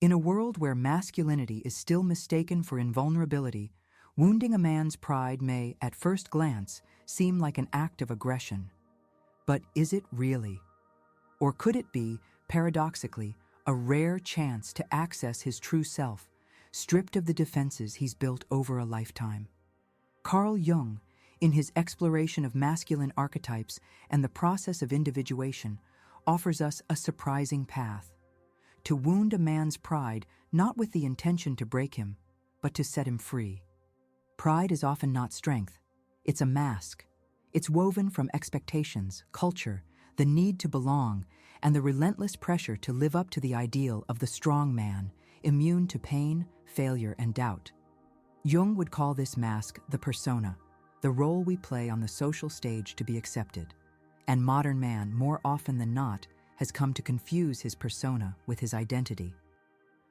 In a world where masculinity is still mistaken for invulnerability, wounding a man's pride may, at first glance, seem like an act of aggression. But is it really? Or could it be, paradoxically, a rare chance to access his true self, stripped of the defenses he's built over a lifetime? Carl Jung, in his exploration of masculine archetypes and the process of individuation, offers us a surprising path. To wound a man's pride not with the intention to break him, but to set him free. Pride is often not strength. It's a mask. It's woven from expectations, culture, the need to belong, and the relentless pressure to live up to the ideal of the strong man, immune to pain, failure, and doubt. Jung would call this mask the persona, the role we play on the social stage to be accepted. And modern man, more often than not, has come to confuse his persona with his identity.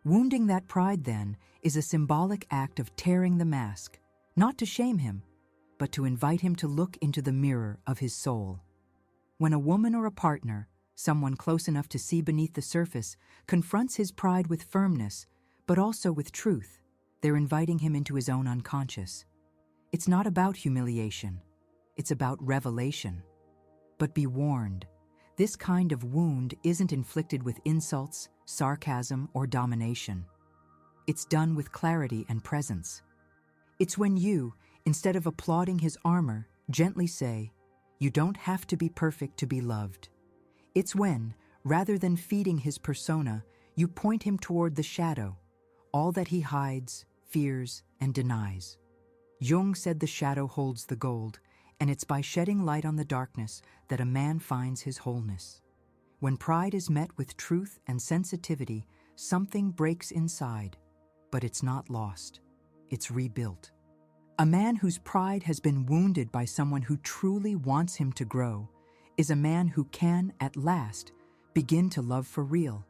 Wounding that pride, then, is a symbolic act of tearing the mask, not to shame him, but to invite him to look into the mirror of his soul. When a woman or a partner, someone close enough to see beneath the surface, confronts his pride with firmness, but also with truth, they're inviting him into his own unconscious. It's not about humiliation. It's about revelation. But be warned, this kind of wound isn't inflicted with insults, sarcasm, or domination. It's done with clarity and presence. It's when you, instead of applauding his armor, gently say, "You don't have to be perfect to be loved." It's when, rather than feeding his persona, you point him toward the shadow, all that he hides, fears, and denies. Jung said the shadow holds the gold, and it's by shedding light on the darkness that a man finds his wholeness. When pride is met with truth and sensitivity, something breaks inside, but it's not lost. It's rebuilt. A man whose pride has been wounded by someone who truly wants him to grow is a man who can, at last, begin to love for real.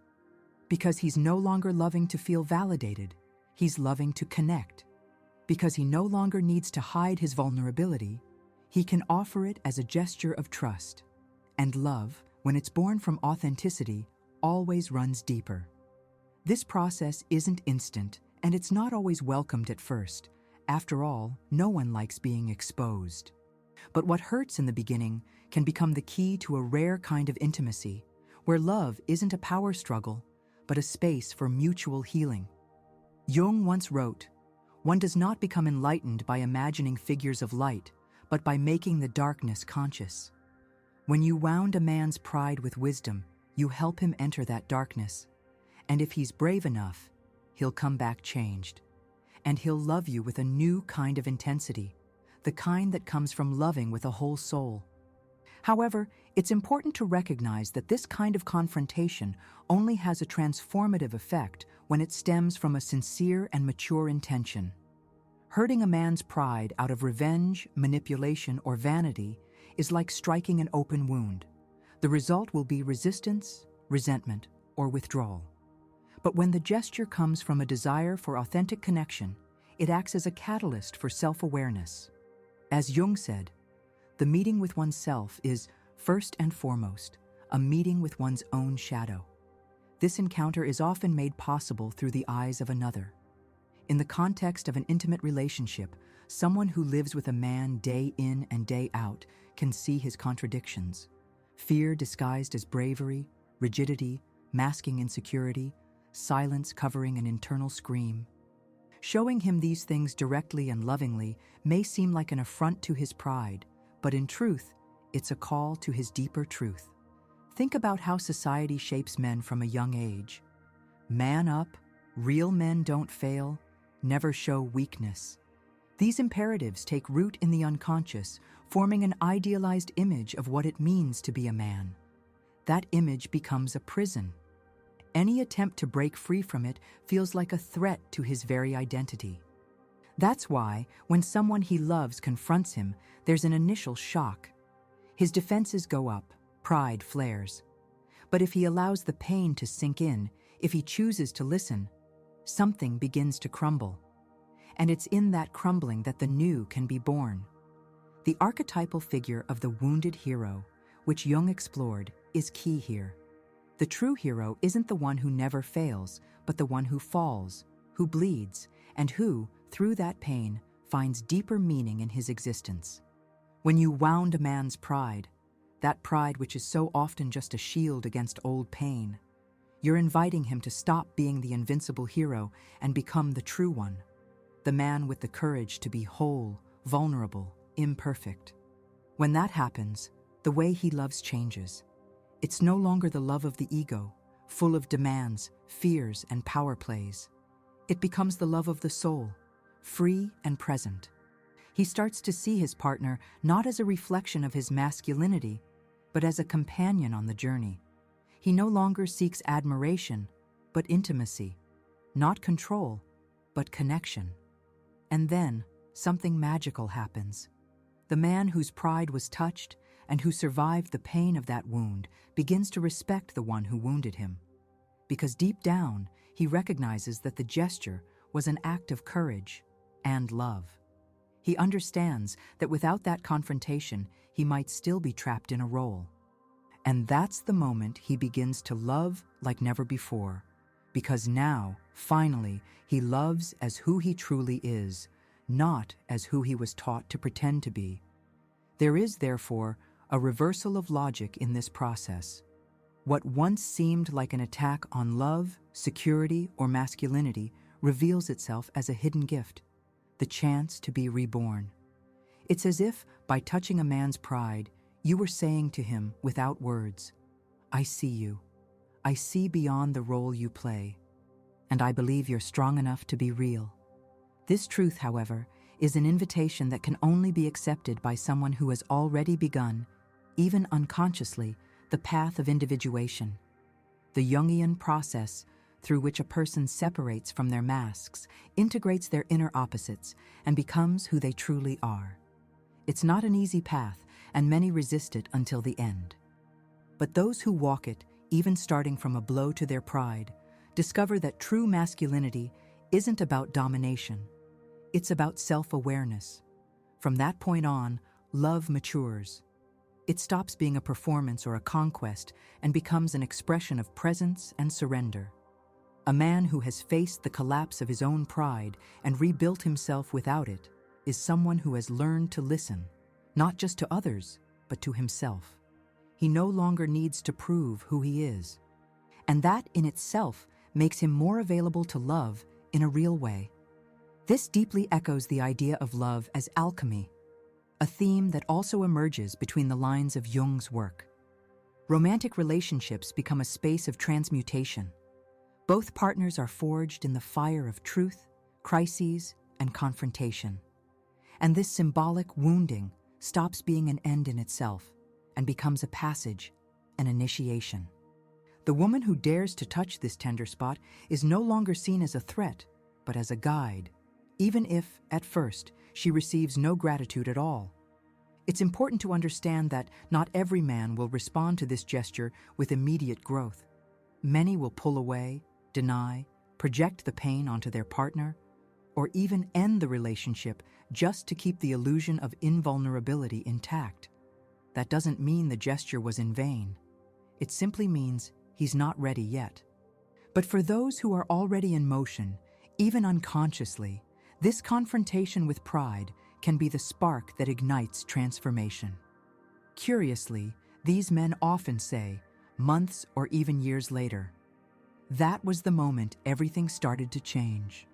Because he's no longer loving to feel validated, he's loving to connect. Because he no longer needs to hide his vulnerability, he can offer it as a gesture of trust. And love, when it's born from authenticity, always runs deeper. This process isn't instant, and it's not always welcomed at first. After all, no one likes being exposed. But what hurts in the beginning can become the key to a rare kind of intimacy, where love isn't a power struggle, but a space for mutual healing. Jung once wrote, "One does not become enlightened by imagining figures of light, but by making the darkness conscious." When you wound a man's pride with wisdom, you help him enter that darkness. And if he's brave enough, he'll come back changed. And he'll love you with a new kind of intensity, the kind that comes from loving with a whole soul. However, it's important to recognize that this kind of confrontation only has a transformative effect when it stems from a sincere and mature intention. Hurting a man's pride out of revenge, manipulation, or vanity is like striking an open wound. The result will be resistance, resentment, or withdrawal. But when the gesture comes from a desire for authentic connection, it acts as a catalyst for self-awareness. As Jung said, the meeting with oneself is, first and foremost, a meeting with one's own shadow. This encounter is often made possible through the eyes of another. In the context of an intimate relationship, someone who lives with a man day in and day out can see his contradictions. Fear disguised as bravery, rigidity, masking insecurity, silence covering an internal scream. Showing him these things directly and lovingly may seem like an affront to his pride, but in truth, it's a call to his deeper truth. Think about how society shapes men from a young age. Man up, real men don't fail, never show weakness. These imperatives take root in the unconscious, forming an idealized image of what it means to be a man. That image becomes a prison. Any attempt to break free from it feels like a threat to his very identity. That's why, when someone he loves confronts him, there's an initial shock. His defenses go up, pride flares. But if he allows the pain to sink in, if he chooses to listen, something begins to crumble. And it's in that crumbling that the new can be born. The archetypal figure of the wounded hero, which Jung explored, is key here. The true hero isn't the one who never fails, but the one who falls, who bleeds, and who, through that pain, finds deeper meaning in his existence. When you wound a man's pride, that pride which is so often just a shield against old pain, you're inviting him to stop being the invincible hero and become the true one, the man with the courage to be whole, vulnerable, imperfect. When that happens, the way he loves changes. It's no longer the love of the ego, full of demands, fears, and power plays. It becomes the love of the soul, free and present. He starts to see his partner not as a reflection of his masculinity, but as a companion on the journey. He no longer seeks admiration, but intimacy, not control, but connection. And then, something magical happens. The man whose pride was touched and who survived the pain of that wound begins to respect the one who wounded him. Because deep down, he recognizes that the gesture was an act of courage and love. He understands that without that confrontation, he might still be trapped in a role. And that's the moment he begins to love like never before, because now, finally, he loves as who he truly is, not as who he was taught to pretend to be. There is, therefore, a reversal of logic in this process. What once seemed like an attack on love, security, or masculinity reveals itself as a hidden gift, the chance to be reborn. It's as if, by touching a man's pride, you were saying to him without words, "I see you. I see beyond the role you play, and I believe you're strong enough to be real." This truth, however, is an invitation that can only be accepted by someone who has already begun, even unconsciously, the path of individuation. The Jungian process through which a person separates from their masks, integrates their inner opposites, and becomes who they truly are. It's not an easy path, and many resist it until the end. But those who walk it, even starting from a blow to their pride, discover that true masculinity isn't about domination. It's about self-awareness. From that point on, love matures. It stops being a performance or a conquest and becomes an expression of presence and surrender. A man who has faced the collapse of his own pride and rebuilt himself without it is someone who has learned to listen, not just to others, but to himself. He no longer needs to prove who he is. And that in itself makes him more available to love in a real way. This deeply echoes the idea of love as alchemy, a theme that also emerges between the lines of Jung's work. Romantic relationships become a space of transmutation. Both partners are forged in the fire of truth, crises, and confrontation. And this symbolic wounding stops being an end in itself and becomes a passage, an initiation. The woman who dares to touch this tender spot is no longer seen as a threat, but as a guide, even if, at first, she receives no gratitude at all. It's important to understand that not every man will respond to this gesture with immediate growth. Many will pull away, deny, project the pain onto their partner, or even end the relationship just to keep the illusion of invulnerability intact. That doesn't mean the gesture was in vain. It simply means he's not ready yet. But for those who are already in motion, even unconsciously, this confrontation with pride can be the spark that ignites transformation. Curiously, these men often say, months or even years later, that was the moment everything started to change.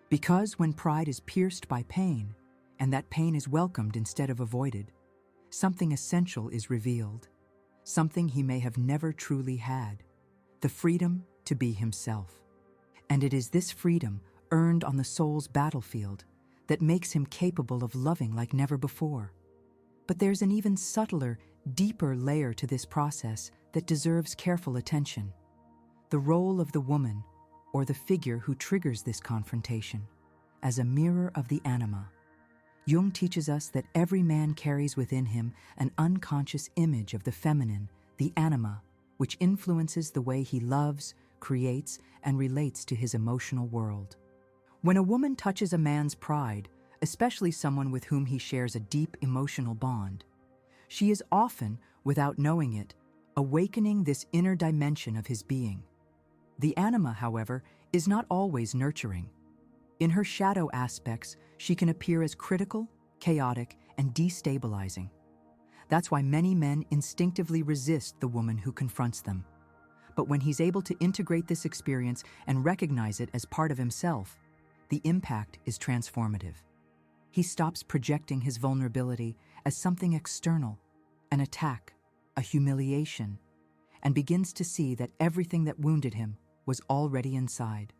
Because when pride is pierced by pain, and that pain is welcomed instead of avoided, something essential is revealed, something he may have never truly had, the freedom to be himself. And it is this freedom, earned on the soul's battlefield, that makes him capable of loving like never before. But there's an even subtler, deeper layer to this process that deserves careful attention. The role of the woman, or the figure who triggers this confrontation, as a mirror of the anima. Jung teaches us that every man carries within him an unconscious image of the feminine, the anima, which influences the way he loves, creates, and relates to his emotional world. When a woman touches a man's pride, especially someone with whom he shares a deep emotional bond, she is often, without knowing it, awakening this inner dimension of his being. The anima, however, is not always nurturing. In her shadow aspects, she can appear as critical, chaotic, and destabilizing. That's why many men instinctively resist the woman who confronts them. But when he's able to integrate this experience and recognize it as part of himself, the impact is transformative. He stops projecting his vulnerability as something external, an attack, a humiliation, and begins to see that everything that wounded him was already inside.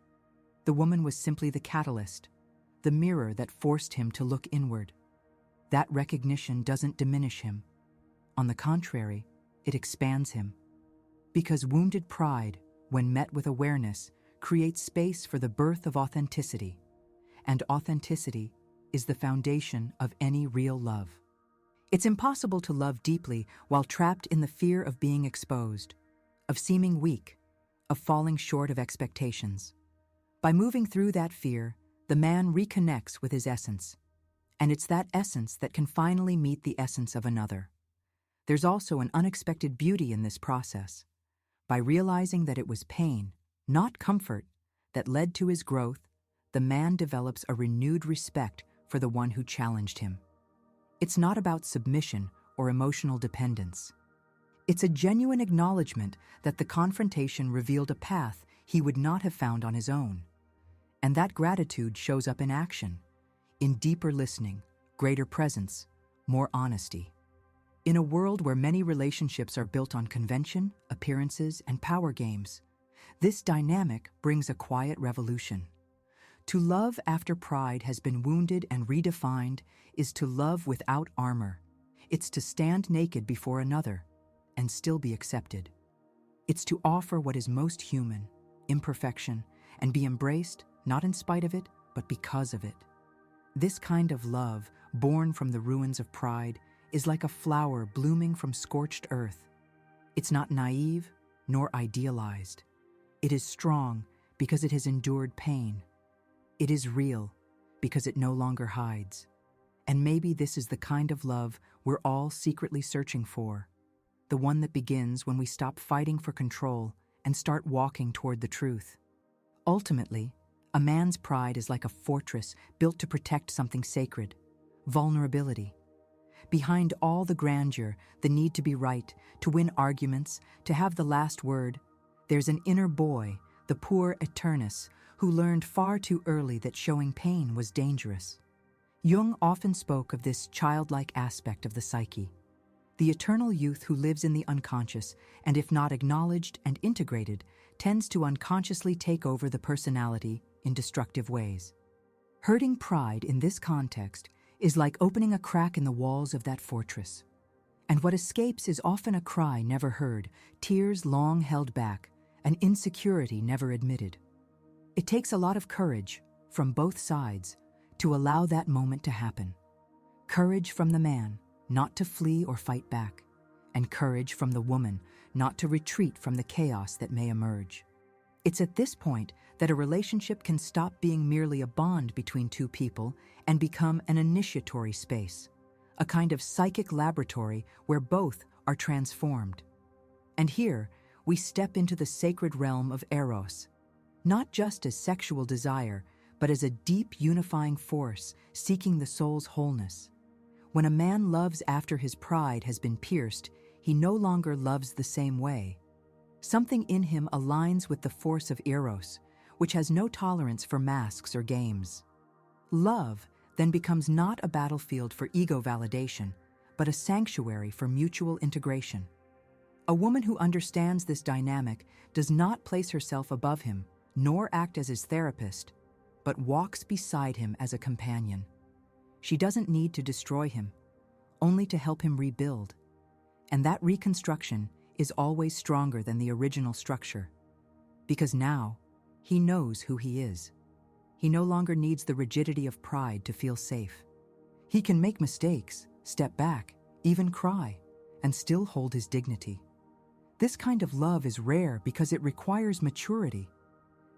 The woman was simply the catalyst, the mirror that forced him to look inward. That recognition doesn't diminish him. On the contrary, it expands him. Because wounded pride, when met with awareness, creates space for the birth of authenticity. And authenticity is the foundation of any real love. It's impossible to love deeply while trapped in the fear of being exposed, of seeming weak, of falling short of expectations. By moving through that fear, the man reconnects with his essence. And it's that essence that can finally meet the essence of another. There's also an unexpected beauty in this process. By realizing that it was pain, not comfort, that led to his growth, the man develops a renewed respect for the one who challenged him. It's not about submission or emotional dependence. It's a genuine acknowledgement that the confrontation revealed a path he would not have found on his own. And that gratitude shows up in action, in deeper listening, greater presence, more honesty. In a world where many relationships are built on convention, appearances, and power games, this dynamic brings a quiet revolution. To love after pride has been wounded and redefined is to love without armor. It's to stand naked before another and still be accepted. It's to offer what is most human, imperfection, and be embraced not in spite of it, but because of it. This kind of love, born from the ruins of pride, is like a flower blooming from scorched earth. It's not naive nor idealized. It is strong because it has endured pain. It is real because it no longer hides. And maybe this is the kind of love we're all secretly searching for, the one that begins when we stop fighting for control and start walking toward the truth. Ultimately, a man's pride is like a fortress built to protect something sacred, vulnerability. Behind all the grandeur, the need to be right, to win arguments, to have the last word, there's an inner boy, the poor Eternus, who learned far too early that showing pain was dangerous. Jung often spoke of this childlike aspect of the psyche, the eternal youth who lives in the unconscious and, if not acknowledged and integrated, tends to unconsciously take over the personality in destructive ways. Hurting pride in this context is like opening a crack in the walls of that fortress. And what escapes is often a cry never heard, tears long held back, an insecurity never admitted. It takes a lot of courage, from both sides, to allow that moment to happen. Courage from the man, not to flee or fight back, and courage from the woman, not to retreat from the chaos that may emerge. It's at this point that a relationship can stop being merely a bond between two people and become an initiatory space, a kind of psychic laboratory where both are transformed. And here, we step into the sacred realm of Eros, not just as sexual desire, but as a deep unifying force seeking the soul's wholeness. When a man loves after his pride has been pierced, he no longer loves the same way. Something in him aligns with the force of Eros, which has no tolerance for masks or games. Love then becomes not a battlefield for ego validation, but a sanctuary for mutual integration. A woman who understands this dynamic does not place herself above him, nor act as his therapist, but walks beside him as a companion. She doesn't need to destroy him, only to help him rebuild. And that reconstruction is always stronger than the original structure, because now he knows who he is. He no longer needs the rigidity of pride to feel safe. He can make mistakes, step back, even cry, and still hold his dignity. This kind of love is rare because it requires maturity.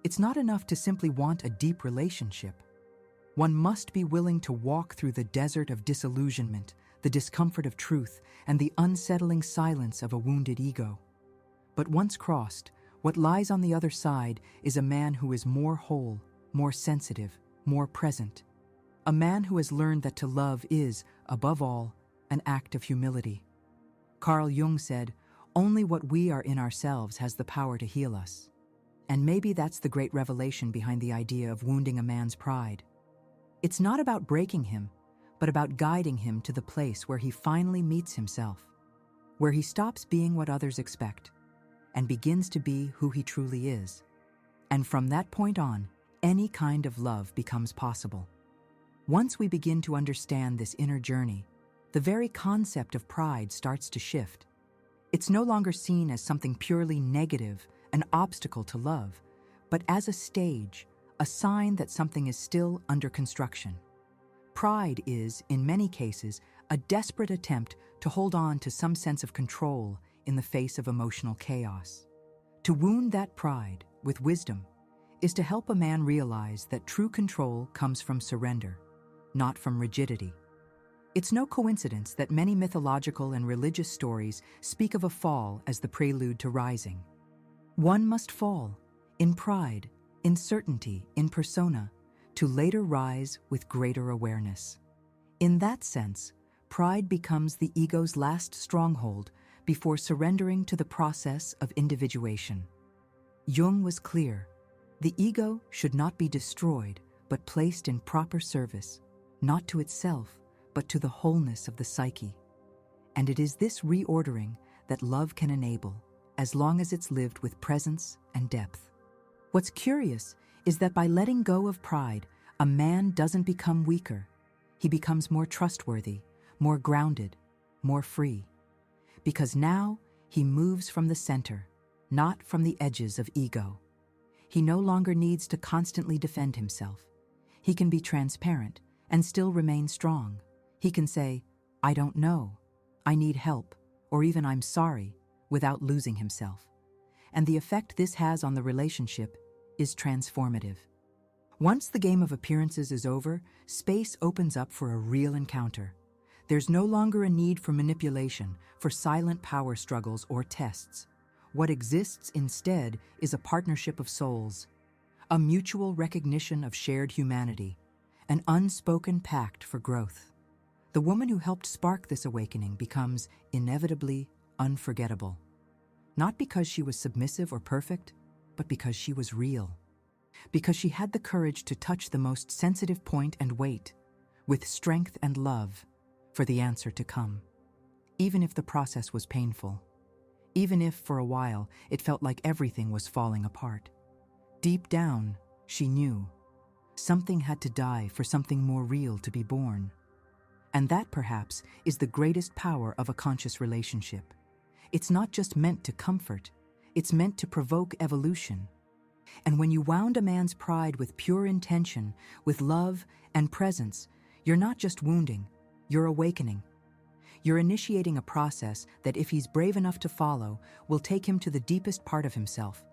It's not enough to simply want a deep relationship. One must be willing to walk through the desert of disillusionment, the discomfort of truth, and the unsettling silence of a wounded ego. But once crossed, what lies on the other side is a man who is more whole, more sensitive, more present. A man who has learned that to love is, above all, an act of humility. Carl Jung said, "Only what we are in ourselves has the power to heal us." And maybe that's the great revelation behind the idea of wounding a man's pride. It's not about breaking him, but about guiding him to the place where he finally meets himself, where he stops being what others expect and begins to be who he truly is. And from that point on, any kind of love becomes possible. Once we begin to understand this inner journey, the very concept of pride starts to shift. It's no longer seen as something purely negative, an obstacle to love, but as a stage, a sign that something is still under construction. Pride is, in many cases, a desperate attempt to hold on to some sense of control in the face of emotional chaos. To wound that pride with wisdom is to help a man realize that true control comes from surrender, not from rigidity. It's no coincidence that many mythological and religious stories speak of a fall as the prelude to rising. One must fall, in pride, in certainty, in persona, to later rise with greater awareness. In that sense, pride becomes the ego's last stronghold before surrendering to the process of individuation. Jung was clear: the ego should not be destroyed, but placed in proper service, not to itself, but to the wholeness of the psyche. And it is this reordering that love can enable, as long as it's lived with presence and depth. What's curious is that by letting go of pride, a man doesn't become weaker. He becomes more trustworthy, more grounded, more free. Because now he moves from the center, not from the edges of ego. He no longer needs to constantly defend himself. He can be transparent and still remain strong. He can say, "I don't know," "I need help," or even "I'm sorry," without losing himself. And the effect this has on the relationship is transformative. Once the game of appearances is over, space opens up for a real encounter. There's no longer a need for manipulation, for silent power struggles or tests. What exists instead is a partnership of souls, a mutual recognition of shared humanity, an unspoken pact for growth. The woman who helped spark this awakening becomes inevitably unforgettable. Not because she was submissive or perfect, but because she was real. Because she had the courage to touch the most sensitive point and wait, with strength and love, for the answer to come. Even if the process was painful. Even if, for a while, it felt like everything was falling apart. Deep down, she knew something had to die for something more real to be born. And that, perhaps, is the greatest power of a conscious relationship. It's not just meant to comfort, it's meant to provoke evolution. And when you wound a man's pride with pure intention, with love and presence, you're not just wounding, you're awakening. You're initiating a process that, if he's brave enough to follow, will take him to the deepest part of himself.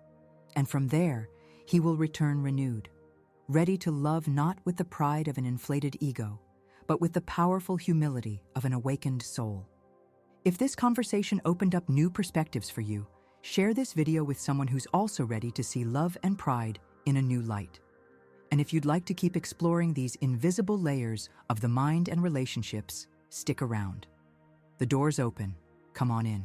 And from there, he will return renewed, ready to love not with the pride of an inflated ego, but with the powerful humility of an awakened soul. If this conversation opened up new perspectives for you, share this video with someone who's also ready to see love and pride in a new light. And if you'd like to keep exploring these invisible layers of the mind and relationships, stick around. The door's open. Come on in.